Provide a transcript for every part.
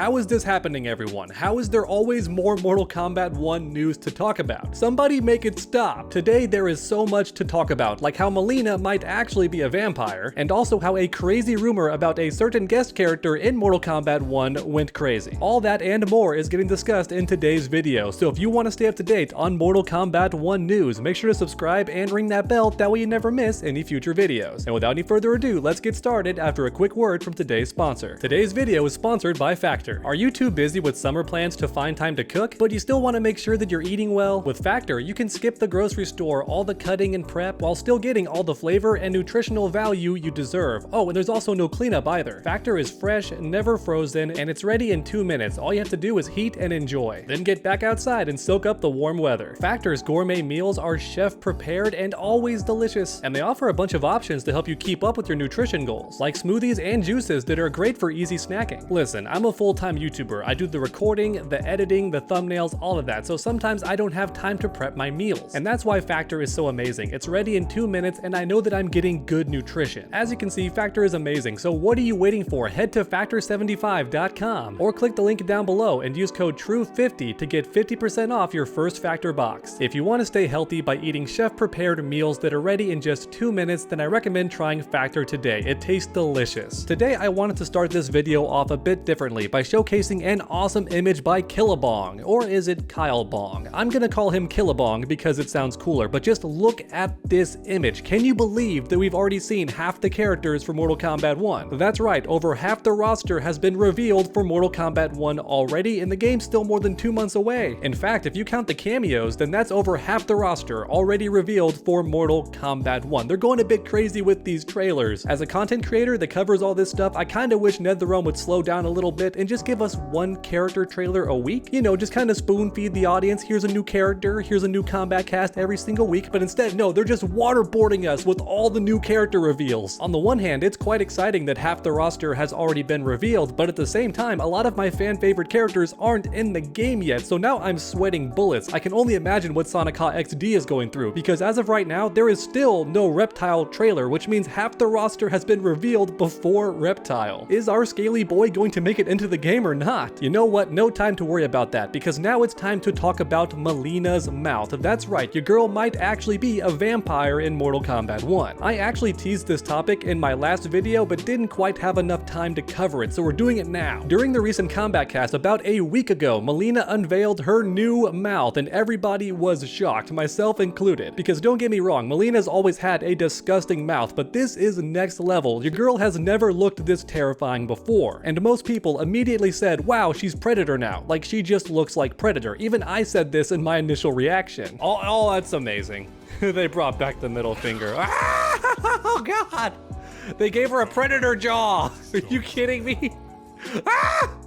How is this happening, everyone? How is there always more Mortal Kombat 1 news to talk about? Somebody make it stop! Today there is so much to talk about, like how Mileena might actually be a vampire, and also how a crazy rumor about a certain guest character in Mortal Kombat 1 went crazy. All that and more is getting discussed in today's video, so if you want to stay up to date on Mortal Kombat 1 news, make sure to subscribe and ring that bell, that way you never miss any future videos. And without any further ado, let's get started after a quick word from today's sponsor. Today's video is sponsored by Factor. Are you too busy with summer plans to find time to cook, but you still want to make sure that you're eating well? With Factor, you can skip the grocery store, all the cutting and prep, while still getting all the flavor and nutritional value you deserve. Oh, and there's also no cleanup either. Factor is fresh, never frozen, and it's ready in 2 minutes. All you have to do is heat and enjoy. Then get back outside and soak up the warm weather. Factor's gourmet meals are chef prepared and always delicious, and they offer a bunch of options to help you keep up with your nutrition goals, like smoothies and juices that are great for easy snacking. Listen, I'm a full-time YouTuber. I do the recording, the editing, the thumbnails, all of that, so sometimes I don't have time to prep my meals. And that's why Factor is so amazing. It's ready in 2 minutes, and I know that I'm getting good nutrition. As you can see, Factor is amazing, so what are you waiting for? Head to factor75.com or click the link down below and use code TRUE50 to get 50% off your first Factor box. If you want to stay healthy by eating chef-prepared meals that are ready in just 2 minutes, then I recommend trying Factor today. It tastes delicious. Today, I wanted to start this video off a bit differently by showcasing an awesome image by Killabong, or is it Kyle Bong? I'm gonna call him Killabong because it sounds cooler, but just look at this image. Can you believe that we've already seen half the characters for Mortal Kombat 1? That's right, over half the roster has been revealed for Mortal Kombat 1 already, and the game's still more than 2 months away. In fact, if you count the cameos, then that's over half the roster already revealed for Mortal Kombat 1. They're going a bit crazy with these trailers. As a content creator that covers all this stuff, I kinda wish NetherRealm would slow down a little bit and just give us one character trailer a week. You know, just kinda spoon feed the audience. Here's a new character, here's a new combat cast every single week, but instead, no, they're just waterboarding us with all the new character reveals. On the one hand, it's quite exciting that half the roster has already been revealed, but at the same time, a lot of my fan favorite characters aren't in the game yet, so now I'm sweating bullets. I can only imagine what Sonic XD is going through, because as of right now, there is still no Reptile trailer, which means half the roster has been revealed before Reptile. Is our scaly boy going to make it into the game or not? You know what? No time to worry about that, because now it's time to talk about Mileena's mouth. That's right, your girl might actually be a vampire in Mortal Kombat 1. I actually teased this topic in my last video, but didn't quite have enough time to cover it, so we're doing it now. During the recent Kombat cast about a week ago, Mileena unveiled her new mouth, and everybody was shocked, myself included. Because don't get me wrong, Mileena's always had a disgusting mouth, but this is next level. Your girl has never looked this terrifying before. And most people immediately said, wow, she's Predator now. Like, she just looks like Predator. Even I said this in my initial reaction. Oh, that's amazing. They brought back the middle finger. Oh God! They gave her a Predator jaw. Are you kidding me? Ah!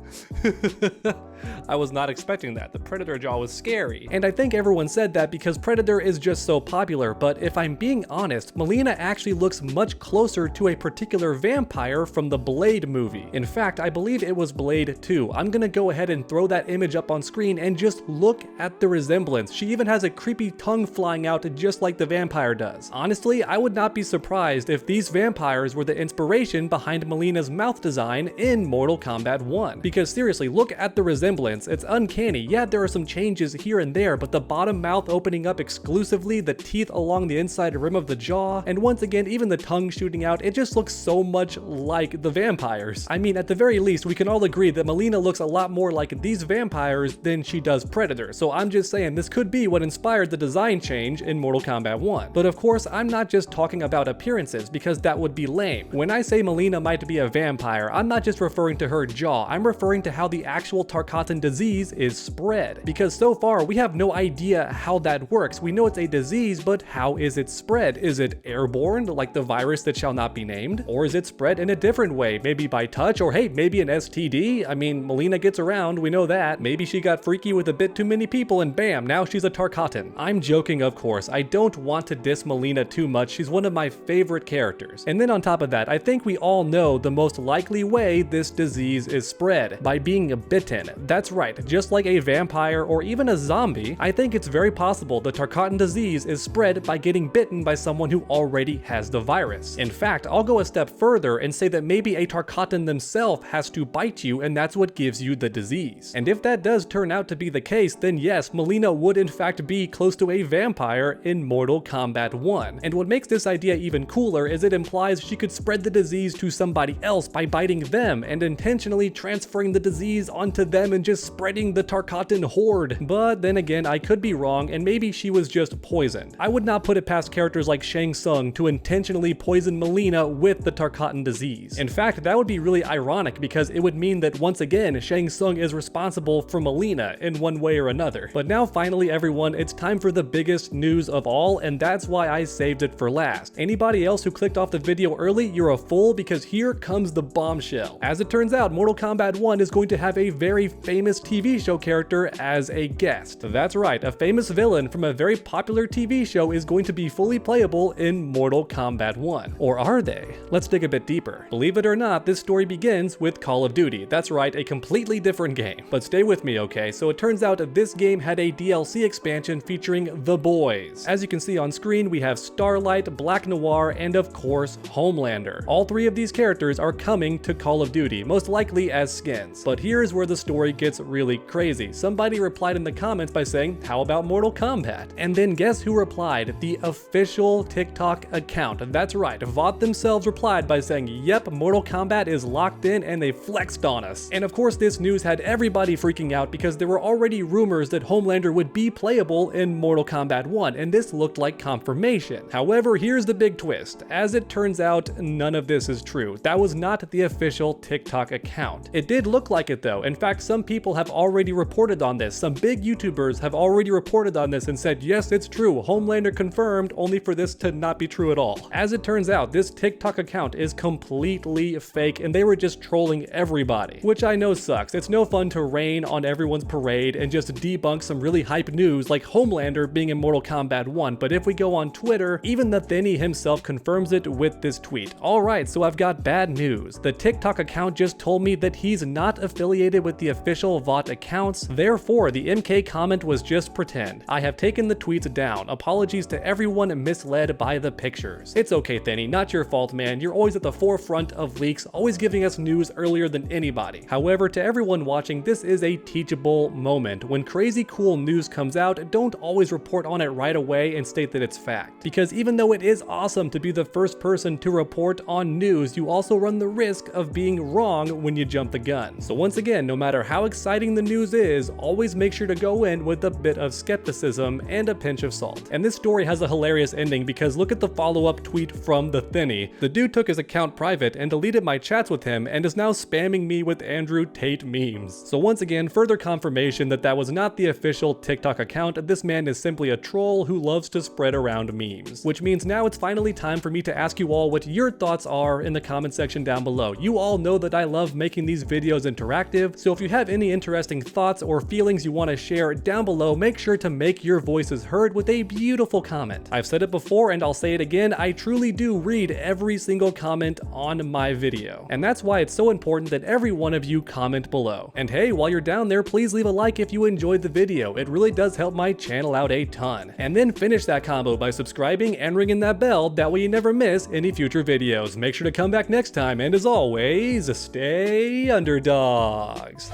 I was not expecting that. The Predator jaw was scary. And I think everyone said that because Predator is just so popular, but if I'm being honest, Mileena actually looks much closer to a particular vampire from the Blade movie. In fact, I believe it was Blade 2. I'm gonna go ahead and throw that image up on screen and just look at the resemblance. She even has a creepy tongue flying out just like the vampire does. Honestly, I would not be surprised if these vampires were the inspiration behind Mileena's mouth design in Mortal Kombat 1. Because seriously, look at the resemblance. It's uncanny. Yeah, there are some changes here and there, but the bottom mouth opening up exclusively, the teeth along the inside rim of the jaw, and once again, even the tongue shooting out, it just looks so much like the vampires. I mean, at the very least, we can all agree that Mileena looks a lot more like these vampires than she does Predator, so I'm just saying this could be what inspired the design change in Mortal Kombat 1. But of course, I'm not just talking about appearances, because that would be lame. When I say Mileena might be a vampire, I'm not just referring to her jaw, I'm referring to how the actual Tarkatan disease is spread. Because so far, we have no idea how that works. We know it's a disease, but how is it spread? Is it airborne, like the virus that shall not be named? Or is it spread in a different way? Maybe by touch, or hey, maybe an STD? I mean, Mileena gets around, we know that. Maybe she got freaky with a bit too many people and bam, now she's a Tarkatan. I'm joking, of course. I don't want to diss Mileena too much. She's one of my favorite characters. And then on top of that, I think we all know the most likely way this disease is spread, by being being bitten. That's right, just like a vampire or even a zombie, I think it's very possible the Tarkatan disease is spread by getting bitten by someone who already has the virus. In fact, I'll go a step further and say that maybe a Tarkatan themselves has to bite you and that's what gives you the disease. And if that does turn out to be the case, then yes, Mileena would in fact be close to a vampire in Mortal Kombat 1. And what makes this idea even cooler is it implies she could spread the disease to somebody else by biting them and intentionally transferring the disease onto them and just spreading the Tarkatan horde. But then again, I could be wrong and maybe she was just poisoned. I would not put it past characters like Shang Tsung to intentionally poison Mileena with the Tarkatan disease. In fact, that would be really ironic because it would mean that once again, Shang Tsung is responsible for Mileena in one way or another. But now finally everyone, it's time for the biggest news of all, and that's why I saved it for last. Anybody else who clicked off the video early, you're a fool because here comes the bombshell. As it turns out, Mortal Kombat 1 is going to have a very famous TV show character as a guest. That's right, a famous villain from a very popular TV show is going to be fully playable in Mortal Kombat 1. Or are they? Let's dig a bit deeper. Believe it or not, this story begins with Call of Duty. That's right, a completely different game. But stay with me, okay? So it turns out this game had a DLC expansion featuring the boys. As you can see on screen, we have Starlight, Black Noir, and of course, Homelander. All three of these characters are coming to Call of Duty, most likely as skins. But here's where the story gets really crazy. Somebody replied in the comments by saying, how about Mortal Kombat? And then guess who replied? The official TikTok account. That's right, VOT themselves replied by saying, yep, Mortal Kombat is locked in, and they flexed on us. And of course, this news had everybody freaking out because there were already rumors that Homelander would be playable in Mortal Kombat 1, and this looked like confirmation. However, here's the big twist. As it turns out, none of this is true. That was not the official TikTok account. It did look like it though. In fact, some people have already reported on this. Some big YouTubers have already reported on this and said, yes, it's true. Homelander confirmed, only for this to not be true at all. As it turns out, this TikTok account is completely fake and they were just trolling everybody, which I know sucks. It's no fun to rain on everyone's parade and just debunk some really hype news like Homelander being in Mortal Kombat 1, but if we go on Twitter, even the Thinny himself confirms it with this tweet. Alright, so I've got bad news. The TikTok account just told me that he's not affiliated with the official VOT accounts, therefore the MK comment was just pretend. I have taken the tweets down. Apologies to everyone misled by the pictures. It's okay, Thinny, not your fault, man. You're always at the forefront of leaks, always giving us news earlier than anybody. However, to everyone watching, this is a teachable moment. When crazy cool news comes out, don't always report on it right away and state that it's fact. Because even though it is awesome to be the first person to report on news, you also run the risk of being wrong when you jump the gun. So once again, no matter how exciting the news is, always make sure to go in with a bit of skepticism and a pinch of salt. And this story has a hilarious ending because look at the follow-up tweet from the Thinny. The dude took his account private and deleted my chats with him and is now spamming me with Andrew Tate memes. So once again, further confirmation that that was not the official TikTok account. This man is simply a troll who loves to spread around memes. Which means now it's finally time for me to ask you all what your thoughts are in the comment section down below. You all know that I love making these videos interactive, so if you have any interesting thoughts or feelings you want to share down below, make sure to make your voices heard with a beautiful comment. I've said it before and I'll say it again, I truly do read every single comment on my video. And that's why it's so important that every one of you comment below. And hey, while you're down there, please leave a like if you enjoyed the video. It really does help my channel out a ton. And then finish that combo by subscribing and ringing that bell, that way you never miss any future videos. Make sure to come back next time, and as always, stay underdogs.